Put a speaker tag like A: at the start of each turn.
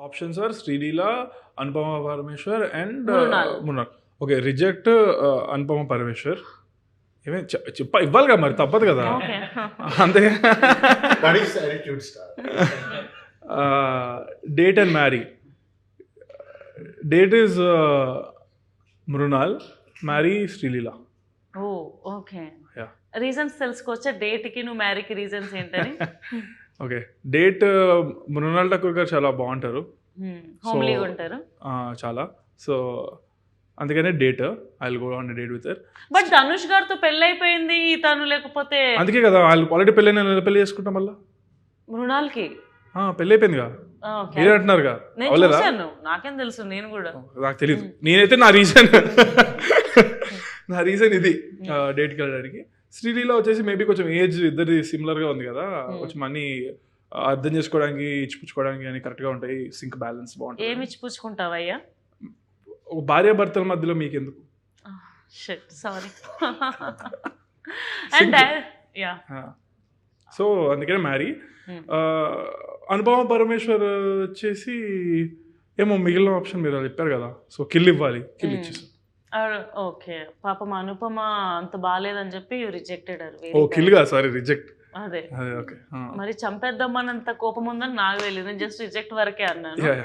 A: Options are Sreeleela, Anupama Parameswar and
B: Mrunal.
A: Mrunal. Okay, reject Anupama Parameswar. ఏమే ఇవ్వాలి కదా, మరి తప్పదు కదా.
B: ఓకే.
A: అంతే.
C: That is attitude star.
A: Date and marry. Date is Mrunal, marry Sreeleela.
B: Oh okay.
A: Yeah.
B: Reasons తెలుసుకోవచ్చా డేట్ కి నువ్వు మ్యారీకి రీజన్స్ ఏంటని?
A: ఓకే, డేట్ మృణాల్ ఠాకూర్ గారు చాలా బాగుంటారు,
B: హోమ్లీగా ఉంటారు.
A: చాలా. సో అందుకనే date, I will go on date with her.
B: But Dhanush గారితో పెళ్ళైపోయింది తను, లేకపోతే
A: అందుకే కదా వాళ్ళు ఆల్రెడీ పెళ్ళి పెళ్లి చేసుకుంటాం మళ్ళీ.
B: మృణాల్కి
A: పెళ్ళి అయిపోయిందిగా,
B: ఓకే.
A: మీరే అంటున్నారుగా.
B: నేను
A: అవలేదా?
B: చూశాను, నాకేం తెలుసు, నేను కూడా.
A: నాకు తెలియదు. నేనైతే నా రీజన్ ఇది డేట్కి వెళ్ళడానికి. శ్రీలీల వచ్చేసి మేబీ కొంచెం ఏజ్ ఇద్దరి సిమిలర్గా ఉంది కదా, కొంచెం అన్ని అర్థం చేసుకోవడానికి ఇచ్చిపుచ్చుకోవడానికి అని కరెక్ట్గా ఉంటాయి, సింక్ బ్యాలెన్స్ బాగుంటుంది.
B: ఏమి ఇచ్చి పుచ్చుకుంటావయ్యా?
A: ఒక భార్యాభర్తల మధ్యలో మీకెందుకు?
B: Shit, sorry. And yeah,
A: so అందుకనే మ్యారీ. అనుపమ పరమేశ్వర్ వచ్చేసి ఏమో మిగిలిన ఆప్షన్ మీరు చెప్పారు కదా, సో కిల్ ఇవ్వాలి, కిల్ ఇచ్చేసి.
B: ఓకే. పాపం అనుపమ అంత బాగాలేదని చెప్పి రిజెక్టెడ్.
A: ఓ కిల్గా, సారీ రిజెక్ట్.
B: అదే
A: ఓకే.
B: మరి చంపేద్దామన్నంత కోపం ఉందని నాకు తెలియదు, నేను జస్ట్ రిజెక్ట్ వరకే అన్నాను.
A: యా.